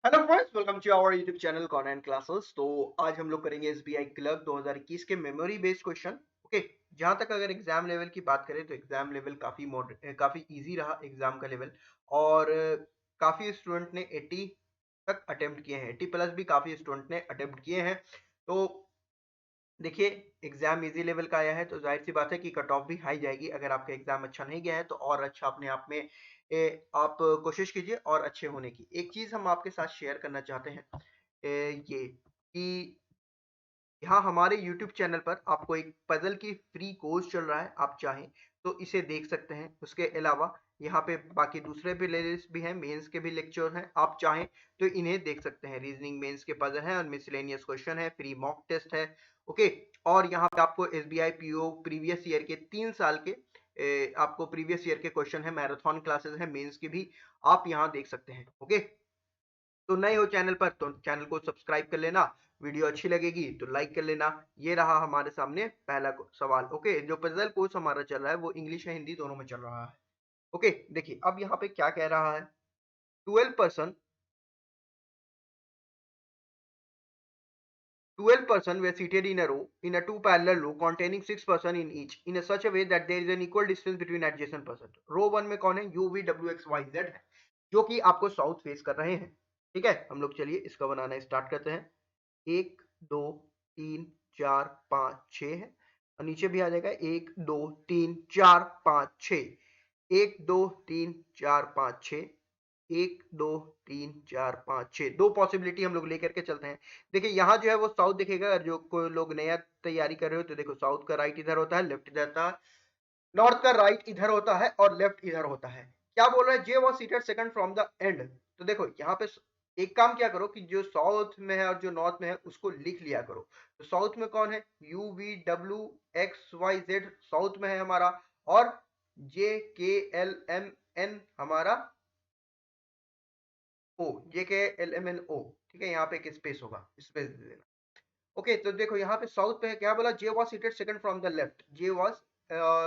Hello friends, welcome to our YouTube channel con classes. तो आज हम लोग करेंगे एसबीआई क्लर्क 2021 के मेमोरी बेस्ड क्वेश्चन। ओके, जहां तक अगर एग्जाम लेवल की बात करें तो एग्जाम लेवल काफी इजी रहा एग्जाम का लेवल। और काफी स्टूडेंट ने 80 तक अटेम्प्ट किए हैं, 80 प्लस भी काफी स्टूडेंट ने अटेम्प्ट किए हैं। तो देखिए, एग्जाम इजी लेवल का आया है तो जाहिर सी बात है कि कट ऑफ भी हाई जाएगी। अगर आपका एग्जाम अच्छा नहीं गया है तो और अच्छा अपने आप में आप कोशिश कीजिए और अच्छे होने की। एक चीज हम आपके साथ शेयर करना चाहते हैं, ये कि यहाँ हमारे YouTube चैनल पर आपको एक पजल की फ्री कोर्स चल रहा है, आप चाहें तो इसे देख सकते हैं। उसके अलावा यहाँ पे बाकी दूसरे भी प्लेलिस्ट भी हैं, मेंस के भी लेक्चर हैं, आप चाहें तो इन्हें देख सकते हैं। रीजनिंग मेंस के पजल हैं और मिसलेनियस क्वेश्चन है, फ्री मॉक टेस्ट है। ओके, और यहाँ पे आपको SBI PO प्रीवियस ईयर के 3 साल के आपको प्रीवियस ईयर के क्वेश्चन है, मैराथन क्लासेस है मेंस की भी, आप यहाँ देख सकते हैं। ओके, तो नए हो चैनल पर तो चैनल को सब्सक्राइब कर लेना, वीडियो अच्छी लगेगी तो लाइक कर लेना। ये रहा हमारे सामने पहला सवाल। ओके, जो पजल कोर्स हमारा चल रहा है वो इंग्लिश या हिंदी दोनों में चल रहा है। ओके, देखिए अब यहाँ पे क्या कह रहा है। 12 person were seated in a row in a two parallel row containing 6 person in each in a such a way that there is an equal distance between adjacent person। Row one में कौन है? U V W X Y Z है, जो कि आपको south face कर रहे हैं। ठीक है, हम लोग चलिए इसका बनाना स्टार्ट करते हैं। 1 2 3 4 5 6 है, और नीचे भी आ जाएगा 1 2 3 4 5 6, 1 2 3 4 5 6, 1 2 3 4 5 6, दो पॉसिबिलिटी हम लोग लेकर के चलते हैं। देखिए यहाँ जो है वो साउथ दिखेगा। अगर जो कोई लोग नया तैयारी कर रहे हो तो देखो, साउथ का राइट इधर होता है, लेफ्ट इधर होता है, नॉर्थ का राइट इधर होता है और लेफ्ट इधर होता है। क्या बोल रहा है? J was seated second from the end. तो देखो यहाँ पे एक काम क्या करो कि जो साउथ में है और जो नॉर्थ में है उसको लिख लिया करो। तो साउथ में कौन है? U V W X Y Z south में है हमारा, और जे के एल एम एन हमारा ओ, जे के एल एम एन ओ। ठीक है, यहाँ पे एक स्पेस होगा, स्पेस दे देना। ओके, तो देखो यहाँ पे साउथ पे है, क्या बोला? J was seated second from the left, J was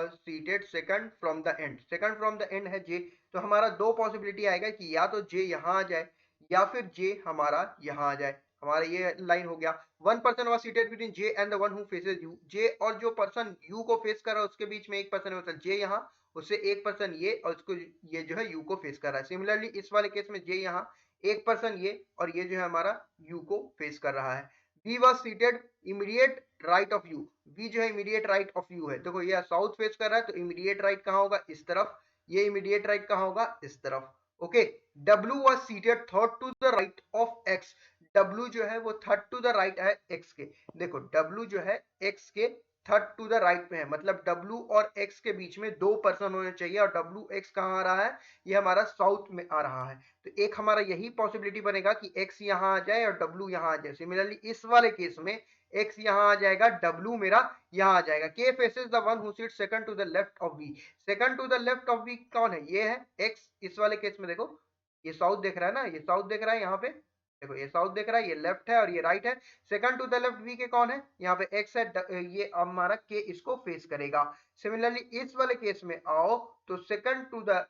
seated second from the end, second from the end है जे। तो हमारा दो पॉसिबिलिटी आएगा कि या तो जे यहाँ आ जाए या फिर जे हमारा यहाँ आ जाए। हमारा ये लाइन हो गया। One person was seated between J and the one who faces you. J और जो पर्सन यू को फेस कर रहा है उसके बीच में एक पर्सन है, मतलब जे यहाँ, उससे एक पर्सन ये, और उसको ये जो है यू को फेस कर रहा है। सिमिलरली इस वाले केस में जे यहाँ, एक पर्सन ये, और ये जो है हमारा यू को फेस कर रहा है। V was seated immediate right of you। V जो है immediate right of you है। देखो ये साउथ फेस कर रहा है तो immediate right कहाँ होगा? इस तरफ। ये immediate right कहाँ होगा? इस तरफ। Okay, W was seated third to the right of X। W जो है वो थर्ड टू द राइट है X के। देखो W जो है X के थर्ड टू द राइट में है, मतलब W और X के बीच में दो पर्सन होने चाहिए, और W X कहाँ आ रहा है? ये हमारा साउथ में आ रहा है। तो एक हमारा यही पॉसिबिलिटी बनेगा कि x यहाँ आ जाए और w यहाँ आ जाए। सिमिलरली इस वाले केस में x यहाँ आ जाएगा, w मेरा यहाँ आ जाएगा। k faces the one who sits second to the left of v। Second to the left of v कौन है? ये है x। इस वाले केस में देखो, ये साउथ देख रहा है ना, ये साउथ देख रहा है यहाँ पे। देखो ये साउथ देख रहा है, ये लेफ्ट है और ये राइट है। Second to the left v के कौन है? यहाँ पे x है, ये हमारा k इसको फेस करेगा। सिमिलरली इस वाले केस में आओ तो second to the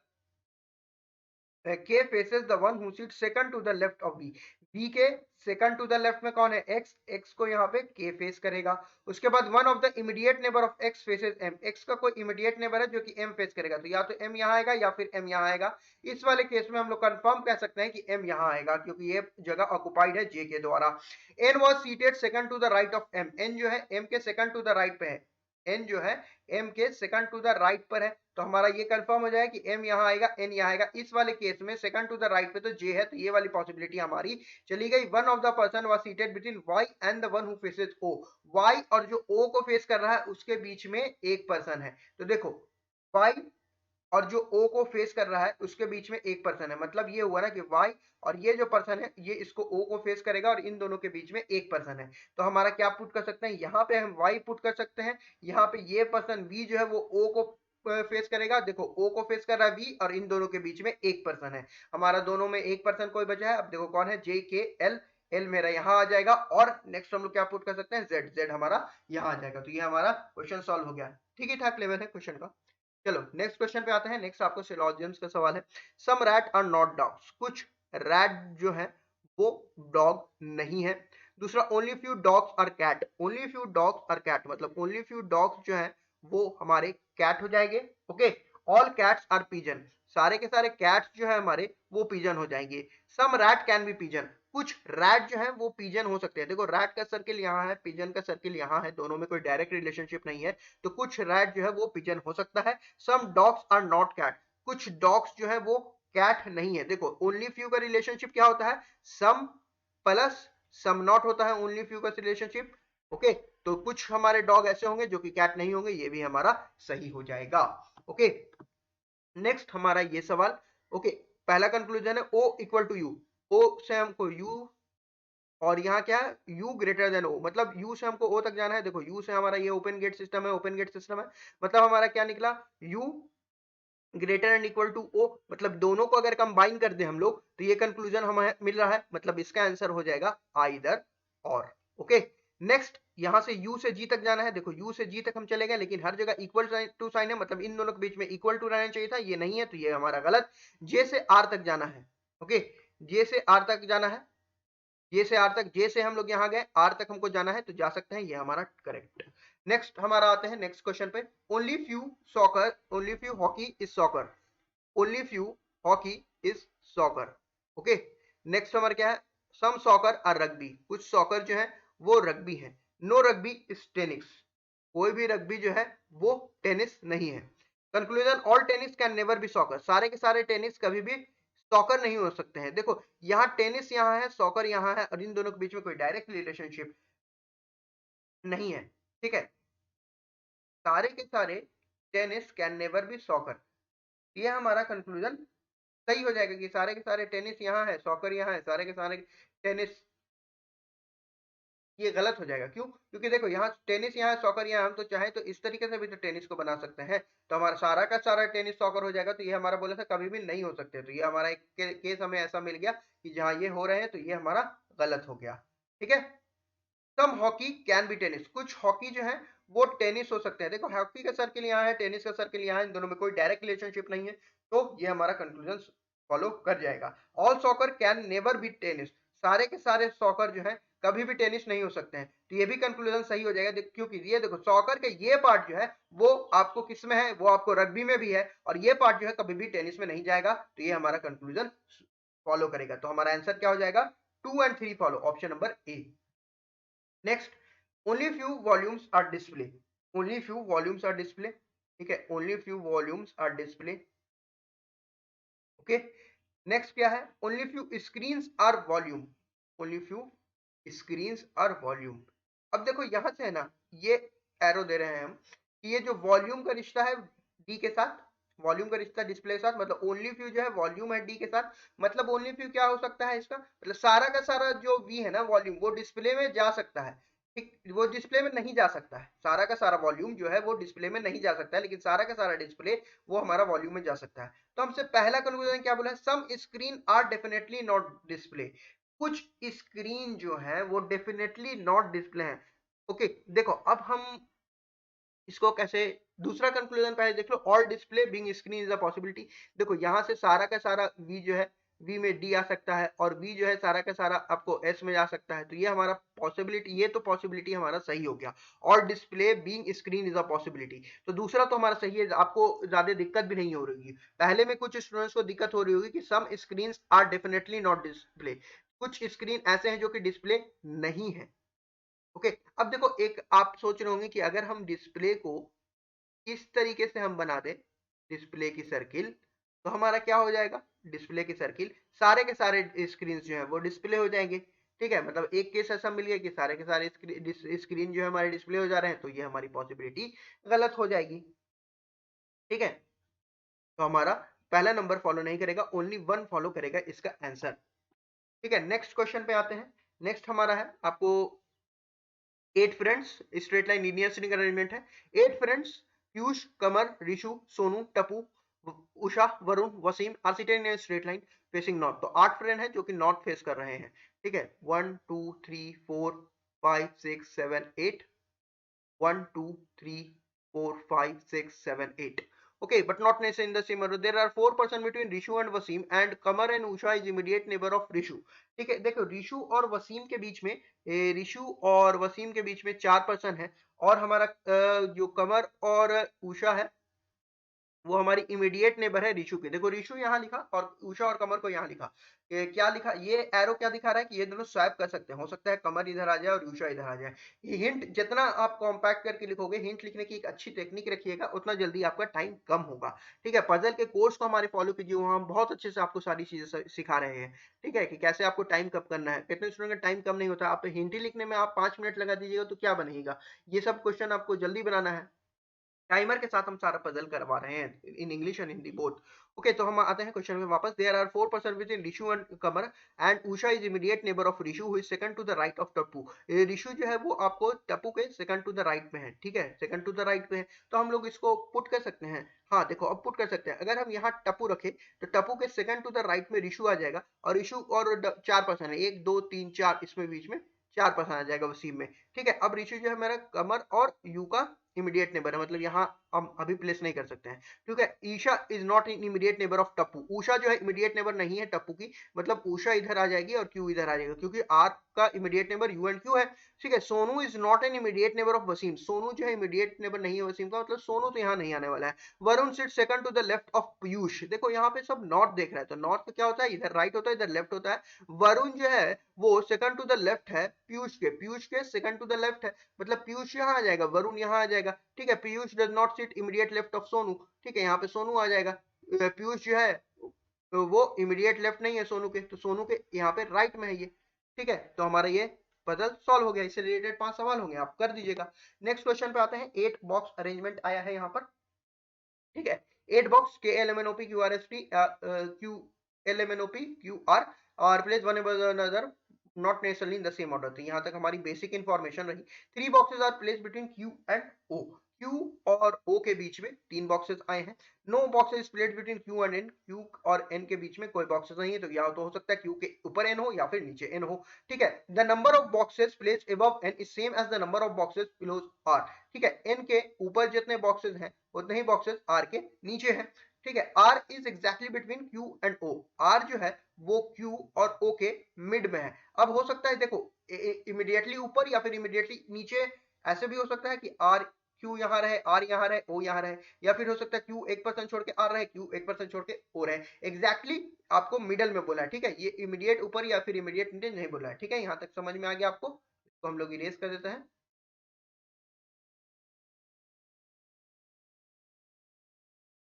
K faces the one who sits second to the left of B। B के second to the left में कौन है? X। X को यहाँ पे K फेस करेगा। उसके बाद one of the immediate neighbor of X faces M। X का कोई immediate neighbor है जो कि M फेस करेगा, तो या तो M यहाँ आएगा या फिर M यहाँ आएगा। इस वाले केस में हम लोग कंफर्म कह सकते हैं कि M यहाँ आएगा, क्योंकि ये जगह ऑक्युपाइड है J के द्वारा। N was seated second to the right of M। N जो है M के second to the right पे है। N जो है M के सेकंड टू द राइट पर है, तो हमारा ये कंफर्म हो जाएगा कि M यहाँ आएगा, N यहाँ आएगा। इस वाले केस में सेकंड टू द राइट पे तो J है, तो ये वाली पॉसिबिलिटी हमारी चली गई। One of the person was seated between Y and the one who faces O। Y और जो O को फेस कर रहा है उसके बीच में एक पर्सन है। तो देखो Y और जो O को फेस कर रहा है उसके बीच में एक पर्सन है, मतलब ये हुआ ना कि Y और ये जो पर्सन है ये इसको O को फेस करेगा और इन दोनों के बीच में एक पर्सन है। तो हमारा क्या पुट कर सकते हैं? यहाँ पे हम Y पुट कर सकते हैं। यहाँ पे ये पर्सन V जो है वो O को फेस करेगा। देखो O को फेस कर रहा है V और इन दोनों के बीच में एक पर्सन है। हमारा दोनों में एक पर्सन कोई बचा है। अब देखो कौन है? J K L। L मेरा यहाँ आ जाएगा, और नेक्स्ट हम लोग क्या पुट कर सकते हैं? Z। Z हमारा यहाँ आ जाएगा। तो ये हमारा क्वेश्चन सॉल्व हो गया। ठीक ही ठाक लेवल है क्वेश्चन का। चलो नेक्स्ट क्वेश्चन पे आते हैं। नेक्स्ट आपको सिलोजियम्स का सवाल है। Some rat are not dogs. कुछ रैट जो है वो डॉग नहीं है। दूसरा only few dogs are cat, only few dogs are cat मतलब ओनली फ्यू डॉग्स जो है वो हमारे कैट हो जाएंगे। Okay, all cats are pigeon, सारे के सारे कैट्स जो है हमारे वो पिजन हो जाएंगे। सम रैट कैन बी पिजन, कुछ रैट जो है वो पिजन हो सकते हैं। देखो रैट का सर्किल यहाँ है, पिजन का सर्किल यहाँ है, दोनों में कोई डायरेक्ट रिलेशनशिप नहीं है, तो कुछ रैट जो है वो पिजन हो सकता है। Some dogs are not cat, कुछ डॉग्स जो है वो कैट नहीं है। देखो ओनली फ्यू का रिलेशनशिप क्या होता है, सम प्लस सम नॉट होता है ओनली फ्यू का रिलेशनशिप। ओके, तो कुछ हमारे डॉग ऐसे होंगे जो कि कैट नहीं होंगे, ये भी हमारा सही हो जाएगा। ओके, नेक्स्ट हमारा ये सवाल। ओके, पहला कंक्लूजन है ओ इक्वल टू यू, ओ से हमको यू और यहाँ क्या है u ग्रेटर देन ओ, मतलब u से हमको o तक जाना है। देखो u से हमारा ये ओपन गेट सिस्टम है, ओपन गेट सिस्टम है, मतलब हमारा क्या निकला u greater and equal to O, मतलब दोनों को अगर कंबाइन कर दे हम लोग तो ये कंक्लूजन हमें मिल रहा है, मतलब इसका आंसर हो जाएगा आइदर और। ओके, नेक्स्ट यहां से u से g तक जाना है। देखो u से g तक हम चले गए, लेकिन हर जगह इक्वल टू साइन है, मतलब इन दोनों के बीच में इक्वल टू रहना चाहिए था, ये नहीं है तो ये हमारा गलत। j से r तक जाना है। ओके, j से r तक जाना है, जे से आर तक, जे से हम लोग यहाँ गए, आर तक हमको जाना है तो जा सकते हैं, ये हमारा करेक्ट। नेक्स्ट हमारा आते हैं नेक्स्ट क्वेश्चन पे। Only few soccer, only few hockey is soccer, only few hockey is soccer. Okay, next हमारा क्या है, सम सॉकर आर रग्बी, कुछ सॉकर जो है वो रग्बी है। नो रग्बी इज टेनिस, कोई भी रग्बी जो है वो टेनिस नहीं है। Conclusion, all tennis can never be soccer, सारे के सारे टेनिस कभी भी सॉकर नहीं हो सकते हैं। देखो यहाँ टेनिस यहाँ है, सॉकर यहाँ है, और इन दोनों के बीच में कोई डायरेक्ट रिलेशनशिप नहीं है। ठीक है, सारे के सारे tennis can never be soccer, ये हमारा कंक्लूजन सही हो जाएगा कि सारे के सारे टेनिस यहाँ है, सॉकर यहाँ है, सारे के सारे टेनिस, ये गलत हो जाएगा। क्यों, क्योंकि देखो यहाँ टेनिस यहाँ है, सॉकर यहाँ, हम तो चाहे तो इस तरीके से भी तो टेनिस को बना सकते हैं, तो हमारा सारा का सारा टेनिस सॉकर हो जाएगा, तो ये हमारा बोला था कभी भी नहीं हो सकते, तो ये हमारा एक केस हमें ऐसा मिल गया कि जहाँ ये हो रहे हैं तो ये हमारा गलत हो गया। ठीक है, सम हॉकी कैन बी टेनिस, कुछ हॉकी जो है वो टेनिस हो सकते हैं। देखो हॉकी का सर्किल यहाँ है, टेनिस का सर्किल यहाँ है, इन दोनों में कोई डायरेक्ट रिलेशनशिप नहीं है, तो ये हमारा कंक्लूजन फॉलो कर जाएगा। All soccer can never be tennis, सारे के सारे सॉकर जो है कभी भी टेनिस नहीं हो सकते हैं, तो ये भी कंक्लूजन सही हो जाएगा। क्योंकि ये देखो सॉकर के ये पार्ट जो है वो आपको किस में है, वो आपको रग्बी में भी है, और ये पार्ट जो है कभी भी टेनिस में नहीं जाएगा, तो ये हमारा कंक्लूजन फॉलो करेगा। तो हमारा आंसर क्या हो जाएगा, 2 and 3 follow, option number A. Next, only few volumes are display, only few volumes are display. ठीक है, only few volumes are display. Okay, next क्या है, only few screens are volume, only few screens are volume. अब देखो यहां से है ना, ये एरो दे रहे हैं हम कि ये जो वॉल्यूम का रिश्ता है डी के साथ, वॉल्यूम का रिश्ता डिस्प्ले के साथ, मतलब ओनली फ्यू जो है वॉल्यूम है डी के साथ, मतलब ओनली फ्यू क्या हो सकता है इसका, मतलब सारा का सारा जो वी है ना वॉल्यूम, वो डिस्प्ले में जा सकता है। ठीक, वो डिस्प्ले में नहीं जा सकता है, सारा का सारा वॉल्यूम जो है वो डिस्प्ले में नहीं जा सकता है, लेकिन सारा का सारा डिस्प्ले वो हमारा वॉल्यूम में जा सकता है। तो हमसे पहला कंक्लूजन क्या बोला है, some screen are definitely not display, कुछ स्क्रीन जो है वो डेफिनेटली नॉट डिस्प्ले है। ओके, देखो अब हम इसको कैसे, दूसरा कंक्लूजन पहले देख लो, all display being screen is a possibility. देखो यहाँ से सारा का सारा वी जो है वी में डी आ सकता है, और वी जो है सारा का सारा आपको एस में जा सकता है, तो ये हमारा पॉसिबिलिटी, ये तो पॉसिबिलिटी हमारा सही हो गया, all display being screen is a possibility. तो दूसरा तो हमारा सही है, आपको ज्यादा दिक्कत भी नहीं हो रही है। पहले में कुछ स्टूडेंट्स को दिक्कत हो रही होगी कि some screen are definitely not display, कुछ स्क्रीन ऐसे हैं जो कि डिस्प्ले नहीं है। ओके, अब देखो एक आप सोच रहे होंगे कि अगर हम डिस्प्ले को इस तरीके से हम बना दें, डिस्प्ले की सर्किल, तो हमारा क्या हो जाएगा, डिस्प्ले की सर्किल, सारे के सारे स्क्रीन जो है वो डिस्प्ले हो जाएंगे। ठीक है, मतलब एक केस ऐसा मिल गया कि सारे के सारे स्क्रीन जो है हमारे डिस्प्ले हो जा रहे हैं, तो ये हमारी पॉसिबिलिटी गलत हो जाएगी। ठीक है, तो हमारा पहला नंबर फॉलो नहीं करेगा, ओनली वन फॉलो करेगा इसका आंसर। ठीक है, नेक्स्ट क्वेश्चन पे आते हैं। नेक्स्ट हमारा है आपको 8 friends, straight line linear sitting arrangement है। 8 friends, Piyush, Kamar, Rishu, Sonu, Tappu, Usha, Varun, Wasim are sitting in straight line facing north. तो 8 फ्रेंड है जो कि नॉर्थ फेस कर रहे हैं। ठीक है, 1 2 3 4 5 6 7 8, 1 2 3 4 5 6 7 8। Okay, but not necessarily in the same order. There are 4% between Rishu and Wasim, and Kamar and Usha is immediate neighbor of Rishu. ठीक है, देखो रिशु और वसीम के बीच में, रिशु और वसीम के बीच में 4% है, और हमारा जो कमर और उषा है वो हमारी इमीडिएट नेबर है रिशु के। देखो रिशु यहाँ लिखा और उषा और कमर को यहाँ लिखा, क्या लिखा, ये एरो क्या दिखा रहा है कि ये दोनों स्वैप कर सकते हैं, हो सकता है कमर इधर आ जाए और उषा इधर आ जाए। ये हिंट जितना आप कॉम्पैक्ट करके लिखोगे, हिंट लिखने की एक अच्छी टेक्निक रखिएगा, उतना जल्दी आपका टाइम कम होगा। ठीक है, पजल के कोर्स को हमारे फॉलो कीजिए, वहां हम बहुत अच्छे से आपको सारी चीजें सिखा रहे हैं। ठीक है, कि कैसे आपको टाइम कम करना है। कितने स्टूडेंट का टाइम कम नहीं होता, आप हिंट ही लिखने में आप 5 मिनट लगा दीजिएगा तो क्या बनेगा। ये सब क्वेश्चन आपको जल्दी बनाना है, टाइमर के साथ हम सारा पजल करवा रहे हैं in English and Hindi both. Okay, तो हम आते हैं क्वेश्चन में वापस। There are 4% with in Rishu and Kamar, and Usha is immediate neighbour of Rishu who is second to the right of Tappu. Rishu जो है वो आपको टप्पू के सेकंड टू द राइट में है। ठीक है, सेकंड टू द राइट में है, तो हम लोग इसको पुट कर सकते हैं। हाँ देखो, अब पुट कर सकते हैं। अगर हम यहाँ टप्पू रखे तो टप्पू के सेकंड टू द राइट में रिशु आ जाएगा, और रिशु और 4% है, 1 2 3 4, इसमें बीच में 4% आ जाएगा वसीम में। ठीक है, अब रिशु जो है मेरा कमर और यू का इमीडिएट नेबर है, मतलब यहाँ हम अभी प्लेस नहीं कर सकते हैं। ठीक है, Isha is not in immediate neighbour of Tappu. Usha जो है इमीडिएट नेबर नहीं है टप्पू की, मतलब उषा इधर आ जाएगी और क्यू इधर आ जाएगा, क्योंकि आर का immediate neighbour U and Q है। ठीक है, Sonu is not an immediate neighbour of Wasim. Sonu जो है इमीडिएट नेबर नहीं है वसीम का, मतलब सोनू तो यहाँ नहीं आने वाला है। Varun sit second to the left of Piyush. देखो यहाँ पे सब नॉर्थ देख रहा है, तो नॉर्थ का क्या होता है, इधर राइट होता है, इधर लेफ्ट होता है। वरुण जो है वो सेकंड टू द लेफ्ट है पीयूष के सेकंड टू द लेफ्ट है, मतलब पीयूष यहाँ आ जाएगा, वरुण यहाँ आ जाएगा। ठीक है, Piyush does not sit immediate left of Sonu. ठीक है, यहाँ पे सोनू आ जाएगा। पीयूष जो है तो वो इमीडिएट लेफ्ट नहीं है सोनू के, तो सोनू के यहाँ पे राइट में है ये। ठीक है, तो हमारा ये पजल सॉल्व हो गया। इससे रिलेटेड 5 सवाल होंगे, आप कर दीजिएगा। नेक्स्ट क्वेश्चन पे आते हैं। 8 बॉक्स अरेंजमेंट आया है यहाँ पर। ठीक है, 8 बॉक्स के L M N O P Q R S T Q L M N O P Q R place one another not necessarily in the same order. तो यहाँ तक हमारी बेसिक इंफॉर्मेशन रही। 3 boxes are place between Q and O. Q और O के बीच में 3 boxes आए हैं। No boxes place between Q and N. Q और एन के बीच में कोई बॉक्सेस नहीं है, तो या तो हो सकता है क्यू के ऊपर एन हो या फिर नीचे एन हो। ठीक है, the number of boxes place above N is same as the number of boxes below R. ठीक है, एन के ऊपर जितने बॉक्सेस हैं उतने ही बॉक्सेस आर के नीचे हैं। ठीक है, R is exactly between Q and O. R जो है वो क्यू और ओ के मिड में है। अब हो सकता है देखो इमीडिएटली ऊपर या फिर इमीडिएटली नीचे, ऐसे भी हो सकता है कि आर क्यू यहाँ रहे, आर यहाँ रहे, ओ यहाँ रहे, या फिर हो सकता है क्यू 1% छोड़ के आर रहे, क्यू 1% छोड़ के ओ रहे। एग्जैक्टली आपको मिडल में बोला है। ठीक है, ये इमीडिएट ऊपर या फिर इमीडिएट नीचे नहीं बोला है। ठीक है, यहाँ तक समझ में आ गया आपको। इसको हम लोग इरेज कर देते हैं।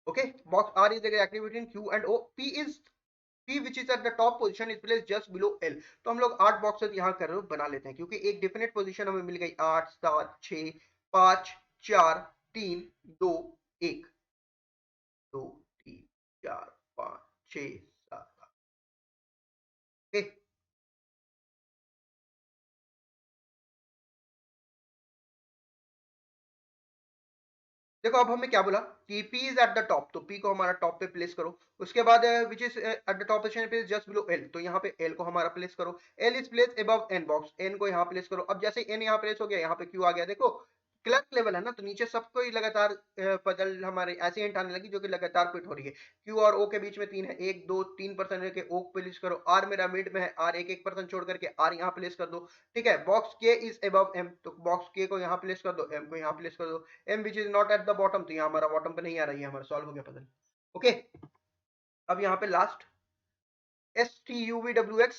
Okay, box R is exactly between Q and O. P which is at the top position is placed just below L. तो हम लोग 8 बॉक्सेस यहाँ कर बना लेते हैं, क्योंकि एक डिफिनेट पोजीशन हमें मिल गई। 8 7 6 5 4 3 2 1, 2 3 4 5 6 7। ओके, देखो अब हमें क्या बोला कि P is at the top, तो P को हमारा टॉप पे प्लेस करो। उसके बाद which is at the top position पे जस्ट बिलो L, तो यहाँ पे L को हमारा प्लेस करो। L is place above N box, N को यहाँ प्लेस करो। अब जैसे N यहाँ प्लेस हो गया, यहाँ पे Q आ गया। देखो क्लर्क लेवल है ना, तो नीचे सबको ही लगातार पजल हमारे ऐसी हिंट आने लगी जो कि लगातार फिट हो रही है। Q और O के बीच में 3 है, 1 2 3% के O प्लेस करो। R मेरा मिड में है, R 1% छोड़ करके R यहाँ प्लेस कर दो। ठीक है, box K is above M, तो बॉक्स K को यहाँ प्लेस कर दो, M को यहाँ प्लेस कर दो। M which is not at the bottom, तो यहाँ हमारा बॉटम पे नहीं आ रही है, हमारा सॉल्व हो गया पजल। ओके, अब यहाँ पे last STUVWXYZ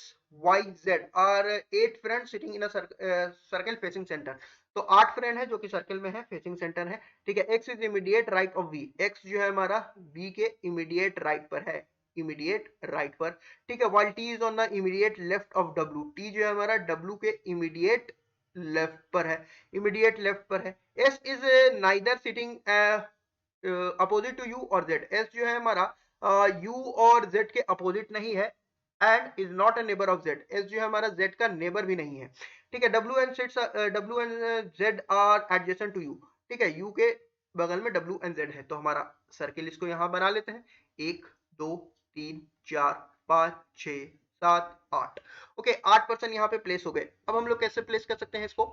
are 8 friends sitting in a circle facing center। तो 8 फ्रेंड है जो कि सर्कल में है, फेसिंग सेंटर है। ठीक है, X is immediate right of V। X जो है हमारा V के इमीडिएट राइट पर है, इमीडिएट राइट पर। ठीक है, while T is on the immediate left of W। T जो है हमारा W के इमीडिएट लेफ्ट पर है, इमीडिएट लेफ्ट पर है। S is neither sitting opposite to U और Z। S जो है हमारा U और Z के अपोजिट नहीं है, and is not a neighbour of Z. S जो है हमारा जेड का नेबर भी नहीं है। ठीक है, W and Z are adjacent to U. ठीक है, यू के बगल में डब्ल्यू एंड जेड है, तो हमारा सर्किल इसको यहाँ बना लेते हैं। 1 2 3 4 5 6 7 8। ओके, 8% यहाँ पे प्लेस हो गए। अब हम लोग कैसे प्लेस कर सकते हैं इसको,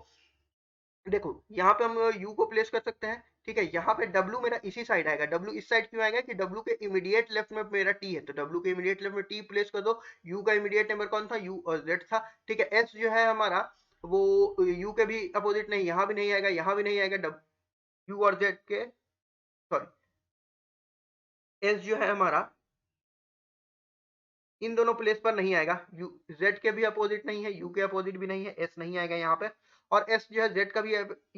देखो यहाँ पे हम u को प्लेस कर सकते हैं, ठीक है। यहाँ पे w मेरा इसी साइड आएगा। w इस साइड क्यों आएगा कि w के इमीडिएट लेफ्ट में मेरा t है, तो w के इमीडिएट लेफ्ट में t प्लेस कर दो। u का इमीडिएट नंबर कौन था, u और z था, ठीक है। s जो है हमारा वो u के भी अपोजिट नहीं, यहाँ भी नहीं आएगा, यहाँ भी नहीं आएगा। u और z के, सॉरी, s जो है हमारा इन दोनों प्लेस पर नहीं आएगा। यू जेड के भी अपोजिट नहीं है, यू के अपोजिट भी नहीं है, एस नहीं आएगा यहाँ पे। और एस जो है जेड का भी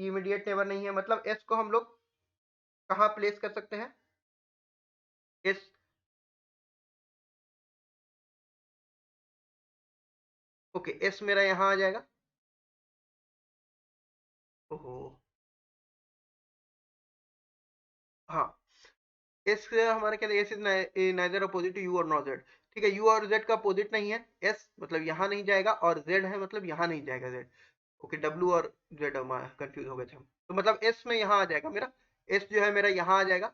इमीडिएट नेबर नहीं है, मतलब एस को हम लोग कहाँ प्लेस कर सकते हैं, एस, ओके, एस मेरा यहाँ आ जाएगा। ओहो, हाँ, एस हमारा क्या, S is neither opposite to U और नॉट जेड, ठीक है। यू और जेड का अपोजिट नहीं है एस, मतलब यहाँ नहीं जाएगा, और जेड है मतलब यहाँ नहीं जाएगा जेड। ओके, डब्ल्यू और जेड हमारा कंफ्यूज हो गए थे हम, तो मतलब एस में यहाँ आ जाएगा मेरा, एस जो है मेरा यहाँ आ जाएगा,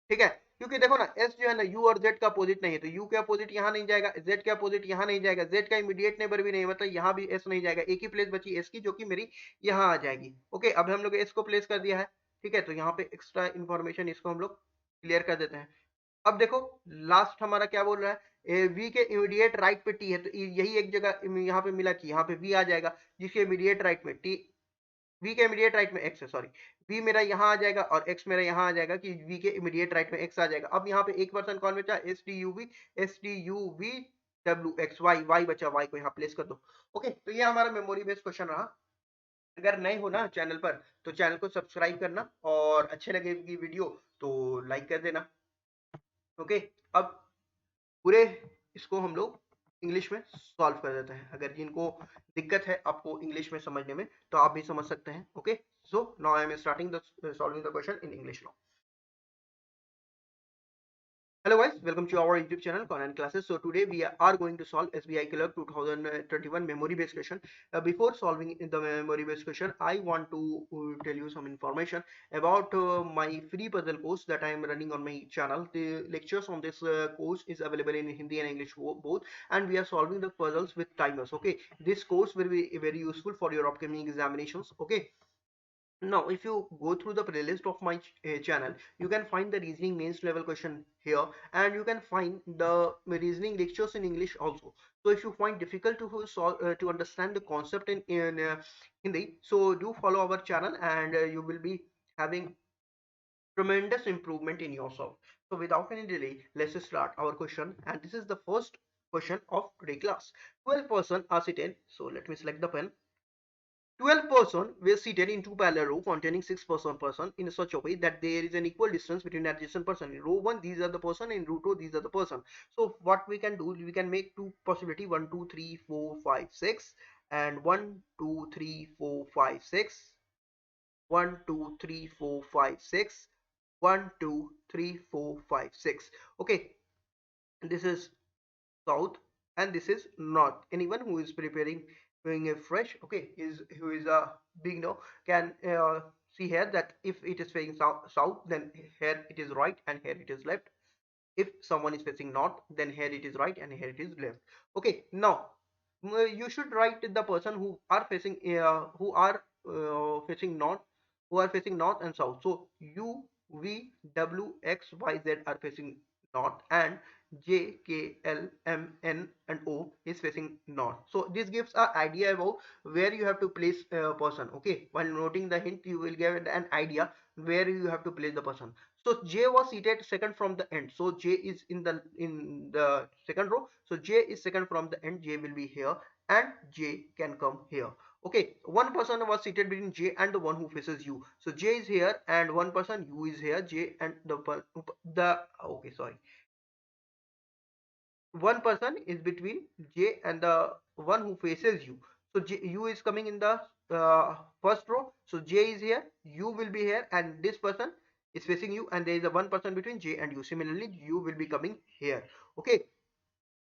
ठीक है। क्योंकि देखो ना, एस जो है ना यू और जेड का अपोजिट नहीं है, तो यू के अपोजिट यहाँ नहीं जाएगा, जेड के अपोजिट यहाँ नहीं जाएगा, जेड का इमीडिएट नेबर भी नहीं है, मतलब यहाँ भी एस नहीं जाएगा। एक ही प्लेस बची एस की, जो कि मेरी यहाँ आ जाएगी। ओके, अब हम लोग एस को प्लेस कर दिया है, ठीक है। तो यहाँ पे एक्स्ट्रा इन्फॉर्मेशन इसको हम लोग क्लियर कर देते हैं। अब देखो लास्ट हमारा क्या बोल रहा है, वी के इमीडिएट राइट पे टी है, तो यही एक जगह यहाँ पे मिला कि यहाँ पे वी आ जाएगा, जिसके इमीडिएट राइट में टी, वी के इमीडिएट राइट में एक्स है, सॉरी, वी मेरा यहाँ आ जाएगा और एक्स मेरा यहाँ आ जाएगा, कि वी के इमीडिएट राइट में एक्स आ जाएगा। अब यहाँ पे एक पर्सन कौन बचा, S T U V W X Y, Y बचा, वाई को यहाँ प्लेस कर दो। ओके, तो ये हमारा मेमोरी बेस्ड क्वेश्चन रहा। अगर नए हो ना चैनल पर, तो चैनल को सब्सक्राइब करना, और अच्छे लगेगी वीडियो तो लाइक कर देना। ओके, अब पूरे इसको हम लोग इंग्लिश में सॉल्व कर देते हैं। अगर जिनको दिक्कत है आपको इंग्लिश में समझने में, तो आप भी समझ सकते हैं। Okay, so now I am starting the solving the question in English now. Hello guys, welcome to our YouTube channel Conan Classes. So today we are going to solve SBI Clerk 2021 memory based question. Before solving the memory based question, I want to tell you some information about my free puzzle course that I am running on my channel. The lectures on this course is available in Hindi and English both, and we are solving the puzzles with timers. Okay, this course will be very useful for your upcoming examinations. Okay, now if you go through the playlist of my channel, you can find the reasoning mains level question here, and you can find the reasoning lectures in English also. So if you find difficult to solve to understand the concept in Hindi, so do follow our channel, and you will be having tremendous improvement in yourself. So without any delay, let's start our question, and this is the first question of today class. 12 person are seated, so let me select the pen. 12 persons were seated in two parallel rows containing 6 person in such a way that there is an equal distance between adjacent person. In row 1, these are the person, in row 2, these are the person. So what we can do, we can make two possibility, 1 2 3 4 5 6, and 1 2 3 4 5 6, 1 2 3 4 5 6, 1 2 3 4 5 6. Okay, this is south and this is north. Anyone who is preparing doing a fresh, okay, is who is a beginner can see here that if it is facing south, then here it is right and here it is left. If someone is facing north, then here it is right and here it is left. Okay, now you should write the person who are facing facing north, who are facing north and south. So u v w x y z are facing north, and j k l m n and o is facing north. So this gives an idea about where you have to place a person. Okay, while noting the hint, you will get an idea where you have to place the person. So J was seated second from the end. So J is in the second row. So J is second from the end. J will be here, and J can come here. Okay, one person was seated between J and the one who faces U. So J is here, and one person U is here. J and the okay, sorry, one person is between J and the one who faces U. So U is coming in the first row. So J is here, U will be here, and this person is facing U, and there is a one person between J and U. Similarly, U will be coming here. Okay,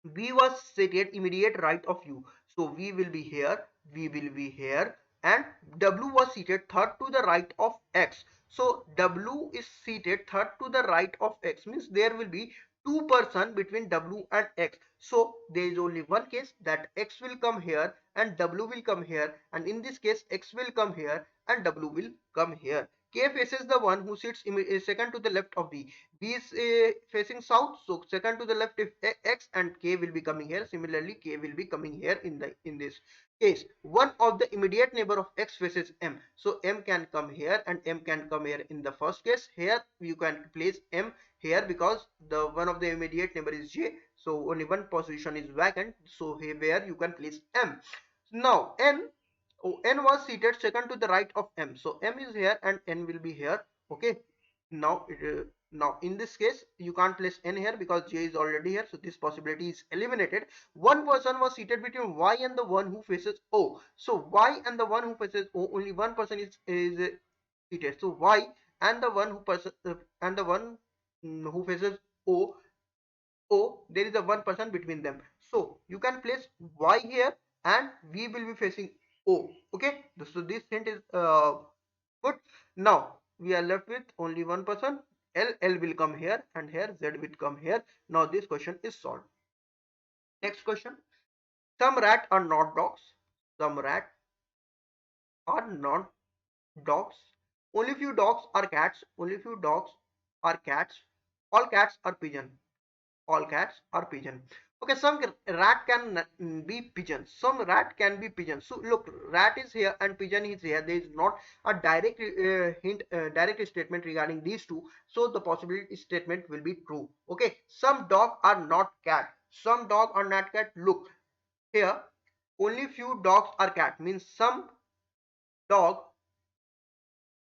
V was seated immediate right of U. So V will be here, V will be here, and W was seated third to the right of X. So W is seated third to the right of X, means there will be two person between W and X. So there is only one case that X will come here and W will come here, and in this case X will come here and W will come here. K faces the one who sits second to the left of B. B is facing south, so second to the left if X, and K will be coming here. Similarly, K will be coming here in this case. One of the immediate neighbor of X faces M, so M can come here and M can come here. In the first case, here you can place M here because the one of the immediate neighbor is J, so only one position is vacant, so here where you can place M. Now N was seated second to the right of M, so M is here and N will be here. Okay, now now in this case you can't place N here because J is already here, so this possibility is eliminated. One person was seated between Y and the one who faces O, so Y and the one who faces O, only one person is seated, so Y and the one who faces there is a one person between them, so you can place Y here and V will be facing O. Okay, so this hint is good. Now we are left with only one person. L will come here and here Z will come here. Now this question is solved. Next question. Some rat are not dogs. Some rat are not dogs. Only few dogs are cats. Only few dogs are cats. All cats are pigeon. All cats are pigeon. Okay, some rat can be pigeon. Some rat can be pigeon. So look, rat is here and pigeon is here. There is not a direct direct statement regarding these two. So the possibility statement will be true. Okay, some dog are not cat. Some dog are not cat. Look here, only few dogs are cat. Means some dog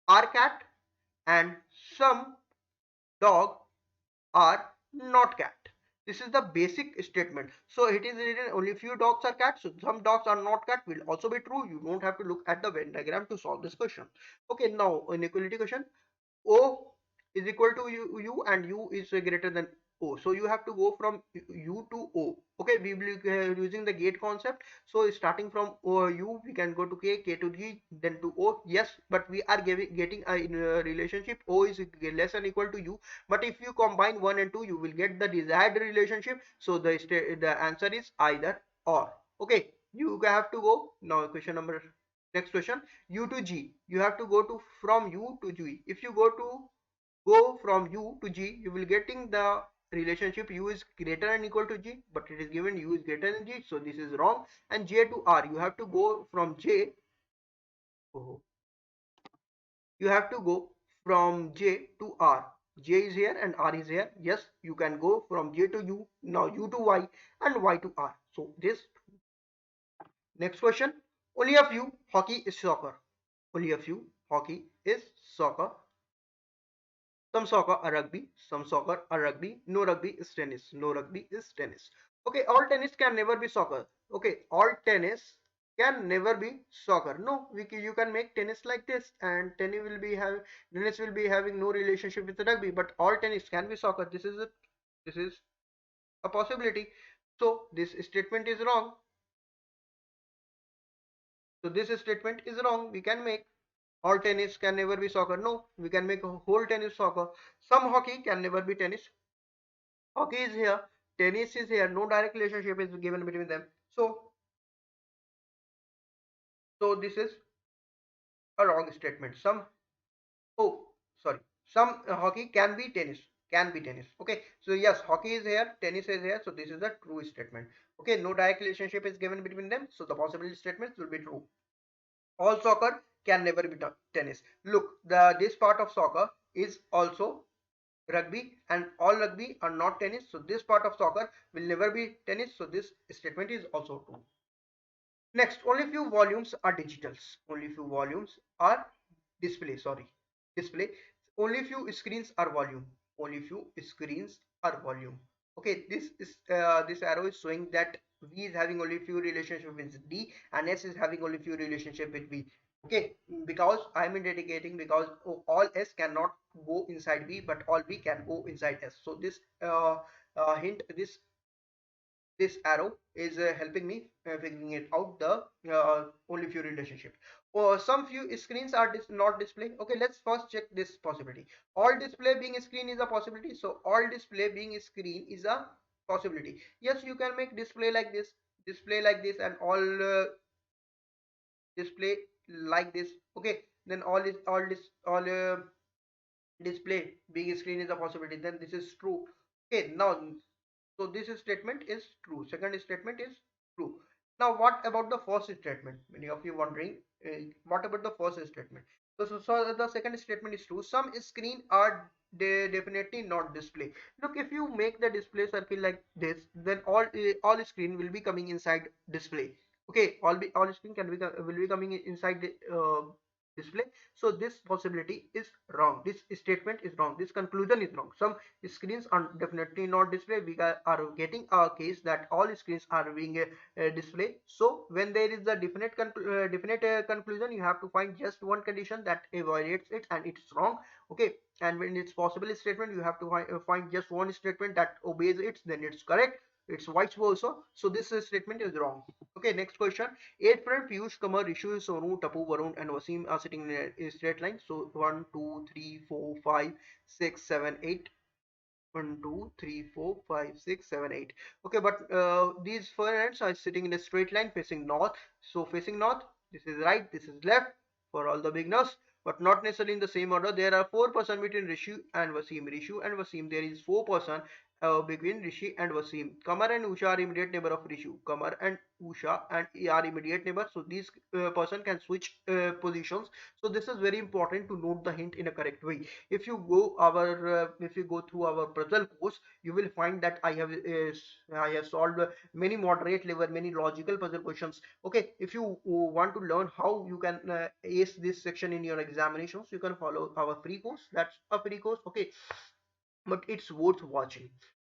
are cat and some dog are not cat. This is the basic statement. So it is written only few dogs are cats. So some dogs are not cat will also be true. You don't have to look at the Venn diagram to solve this question. Okay, now inequality question. O is equal to U and U is greater than O. So you have to go from U to O. Okay, we will be using the gate concept. So starting from U, we can go to K, K to G, then to O. Yes, but we are getting a relationship. O is less than equal to U. But if you combine 1 and 2, you will get the desired relationship. So the answer is either or. Okay, you have to go now. Question number next question. U to G, you have to go to from U to G. If you go from U to G, you will getting the relationship U is greater than equal to G, but it is given U is greater than G, so this is wrong. And J to R, you have to go from J. Oh, you have to go from J to R. J is here and R is here. Yes, you can go from J to U, now U to Y and Y to R. So this next question. Only a few hockey is soccer. Only a few hockey is soccer. Some soccer are rugby, some soccer are rugby, no rugby is tennis, no rugby is tennis. Okay, all tennis can never be soccer. Okay, all tennis can never be soccer. No, you can make tennis like this, and tennis will be having no relationship with the rugby, but all tennis can be soccer. This is a possibility. So this statement is wrong. So this statement is wrong. We can make all tennis can never be soccer. No, we can make a whole tennis soccer. Some hockey can never be tennis. Hockey is here, tennis is here, no direct relationship is given between them. So this is a wrong statement. Oh, sorry, some hockey can be tennis, Okay, so yes, hockey is here, tennis is here, so this is the true statement. Okay, no direct relationship is given between them, so the possible statements will be true. All soccer can never be tennis. Look, this part of soccer is also rugby, and all rugby are not tennis, so this part of soccer will never be tennis, so this statement is also true. Next, only few volumes are digitals. Only few volumes are display. Only few screens are volume. Only few screens are volume. Okay, this arrow is showing that V is having only few relationship with D and S is having only few relationship with V. Okay, because I'm indicating because all S cannot go inside V, but all V can go inside S. So this hint, this arrow is helping me figuring it out the only few relationship. Or some few screens are not display. Okay, let's first check this possibility. All display being screen is a possibility. So all display being screen is a possibility. Yes, you can make display like this, and all display like this. Okay, then all display being screen is a possibility. Then this is true. Okay, now so this statement is true. Second statement is true. Now what about the first statement? Many of you wondering what about the first statement? So the second statement is true. Some screen are definitely not display. Look, if you make the display circle like this, then all screen will be coming inside display. Okay, all screen will be coming inside the display. So this possibility is wrong. This statement is wrong. This conclusion is wrong. Some screens are definitely not display. We are getting a case that all screens are being display. So when there is a definite conclusion, you have to find just one condition that evaluates it and it's wrong. Okay, and when it's possible statement, you have to find just one statement that obeys it, then it's correct. It's vice versa. So this statement is wrong. Okay, next question. Eight friend Piyush, Kamar, Rishu, Sonu, Tapu, Varun, and Wasim are sitting in a straight line. So 1, 2, 3, 4, 5, 6, 7, 8. 1, 2, 3, 4, 5, 6, 7, 8. Okay, but these four ends are sitting in a straight line facing north. So facing north, this is right, this is left for all the beginners, but not necessarily in the same order. There are 4% between Rishu and Wasim. Rishu and Wasim, there is 4% between Rishi and Wasim. Kamar and Usha are immediate neighbor of Rishu. Kamar and Usha and are immediate neighbor. So these person can switch positions. So this is very important to note the hint in a correct way. If you go through our puzzle course, you will find that I have solved many moderate level, many logical puzzle questions. Okay, if you want to learn how you can ace this section in your examinations, you can follow our free course. That's a free course. Okay, but it's worth watching.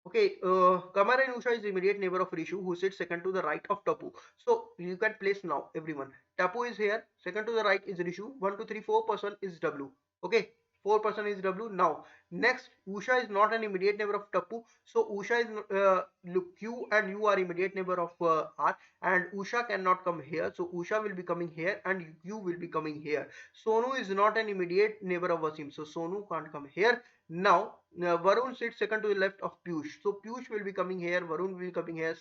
Okay, Kamar and Usha is immediate neighbor of Rishu, who sits second to the right of Tapu. So you can place now, everyone. Tapu is here, second to the right is Rishu. 1, 2, 3, 4% is W. Okay, 4% is W. Now, next, Usha is not an immediate neighbor of Tapu. So Usha is, look, Q and U are immediate neighbor of R, and Usha cannot come here. So Usha will be coming here, and Q will be coming here. Sonu is not an immediate neighbor of Wasim. So Sonu can't come here. Now, Varun sits second to the left of Piyush. So Piyush will be coming here, Varun will be coming here,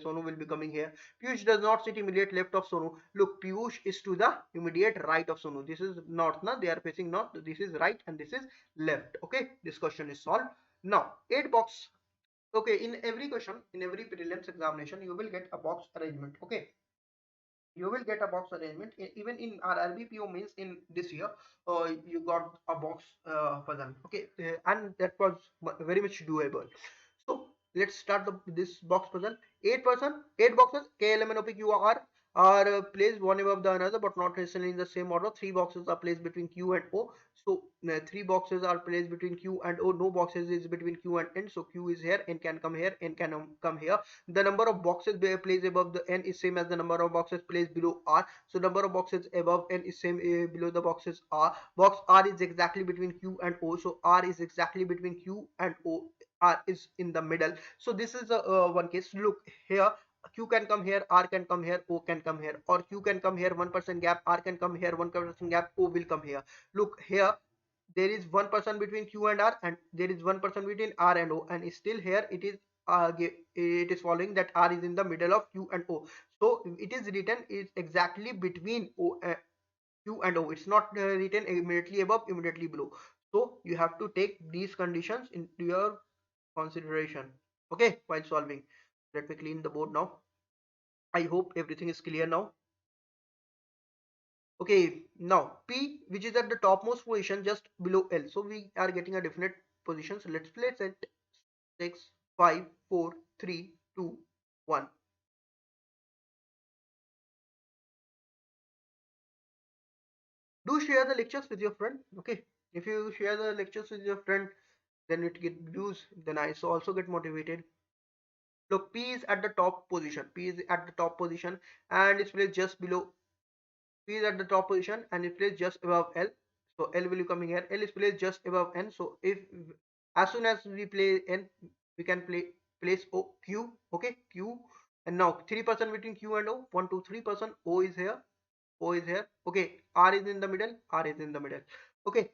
Sonu will be coming here. Piyush does not sit immediate left of Sonu. Look, Piyush is to the immediate right of Sonu. This is north, na? They are facing north. This is right and this is left. Okay, this question is solved. Now, 8 box. Okay, in every question, in every prelims examination, you will get a box arrangement. Okay, you will get a box arrangement. Even in our RBPO means in this year, you got a box puzzle. Okay, and that was very much doable. So let's start this box puzzle. 8 boxes, K, L, M, N, O, P, Q, R are placed one above the another, but not necessarily in the same order. 3 boxes are placed between Q and O. So 3 boxes are placed between Q and O. No boxes is between Q and N. So Q is here, N can come here, N can come here. The number of boxes placed above the N is same as the number of boxes placed below R. So number of boxes above N is same below the boxes R. Box R is exactly between Q and O. So R is exactly between Q and O. R is in the middle. So this is a one case. Look here, Q can come here, R can come here, O can come here, or Q can come here, 1% gap, R can come here, 1% gap, O will come here. Look here, there is 1% between Q and R, and there is 1% between R and O, and still here it is following that R is in the middle of Q and O. So it is written is exactly between Q and O. It's not written immediately above, immediately below. So you have to take these conditions into your consideration. Okay, while solving. Let me clean the board now. I hope everything is clear now. Okay, now P, which is at the topmost position just below L. So we are getting a definite position. So let's place it 6, 5, 4, 3, 2, 1. Do share the lectures with your friend. Okay, if you share the lectures with your friend, then it get views. Then I also get motivated. Look, P is at the top position. P is at the top position and it's placed just below. P is at the top position and it's placed just above L. So L will be coming here. L is placed just above N. So if as soon as we play N, we can play place O Q. Okay, Q, and now 3% between Q and O. 1 2 3%. O is here. O is here. Okay, R is in the middle. R is in the middle. Okay,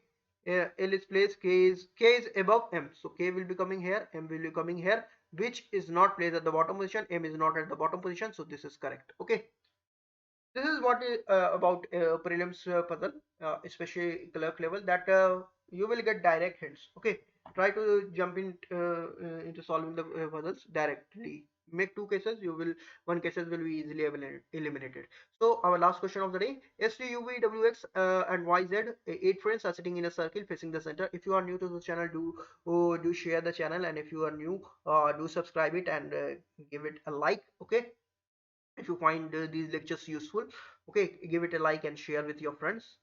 L is placed. K is above M, so K will be coming here. M will be coming here, which is not placed at the bottom position. M is not at the bottom position, so this is correct. Okay, this is what is about prelims puzzle, especially clerk level, that you will get direct hints. Okay, try to jump into solving the puzzles directly. Make two cases, you will one cases will be easily eliminated. So our last question of the day: STUVWX and YZ, eight friends are sitting in a circle facing the center. If you are new to the channel, do share the channel, and if you are new, do subscribe it and give it a like. Okay, if you find these lectures useful, okay, give it a like and share with your friends.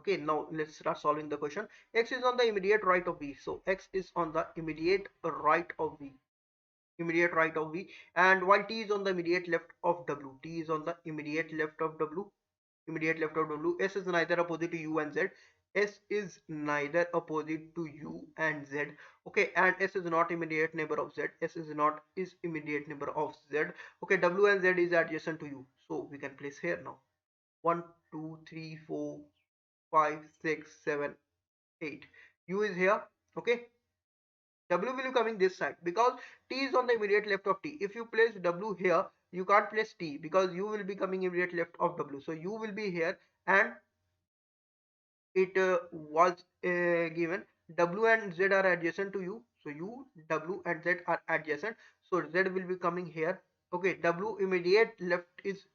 Okay, now let's start solving the question. X is on the immediate right of V, so X is on the immediate right of V, immediate right of V, and while T is on the immediate left of W. T is on the immediate left of W, immediate left of W. S is neither opposite to U and Z. S is neither opposite to U and Z. Okay, and S is not immediate neighbor of Z. S is not is immediate neighbor of Z. Okay, W and Z is adjacent to U, so we can place here now. 1 2 3 4 5 6 7 8. U is here. Okay, W will be coming this side because T is on the immediate left of T. If you place W here, you can't place T because U will be coming immediate left of W. So U will be here, and it was given W and Z are adjacent to U. So U, W and Z are adjacent. So Z will be coming here. Okay, W immediate left is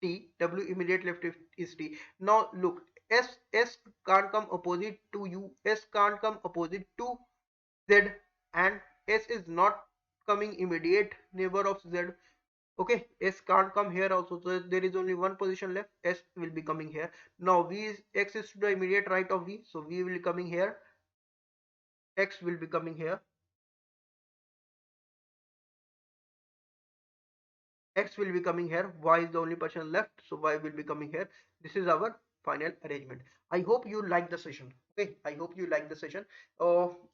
T. W immediate left is T. Now look, S can't come opposite to U. S can't come opposite to Z, and S is not coming immediate neighbor of Z. Okay, S can't come here also, so there is only one position left. S will be coming here. Now V is X is to the immediate right of V, so V will be coming here. X will be coming here. X will be coming here. Y is the only person left, so Y will be coming here. This is our final arrangement. I hope you like the session. Okay, I hope you like the session.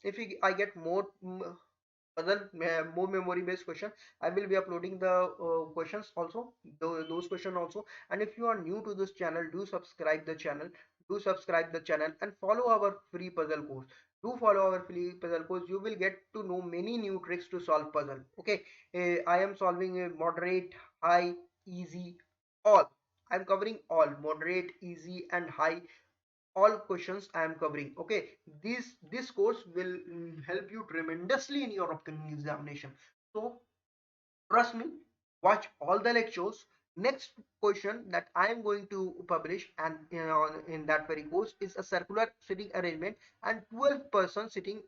If I get more puzzle, more memory based question, I will be uploading the questions also, those questions also. And if you are new to this channel, do subscribe the channel, and follow our free puzzle course. Do follow our free puzzle course. You will get to know many new tricks to solve puzzle. Okay, I am solving a moderate, high, easy, all. I'm covering all moderate, easy and high, all questions I am covering. Okay, this course will help you tremendously in your upcoming examination. So trust me, watch all the lectures. Next question that I am going to publish, and in that very course, is a circular sitting arrangement and 12-person sitting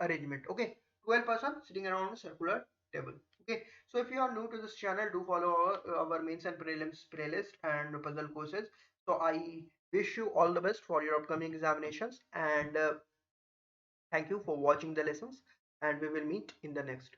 arrangement. Okay, 12-person sitting around a circular table. Okay, so if you are new to this channel, do follow our mains and prelims playlist and puzzle courses. So I wish you all the best for your upcoming examinations, and thank you for watching the lessons, and we will meet in the next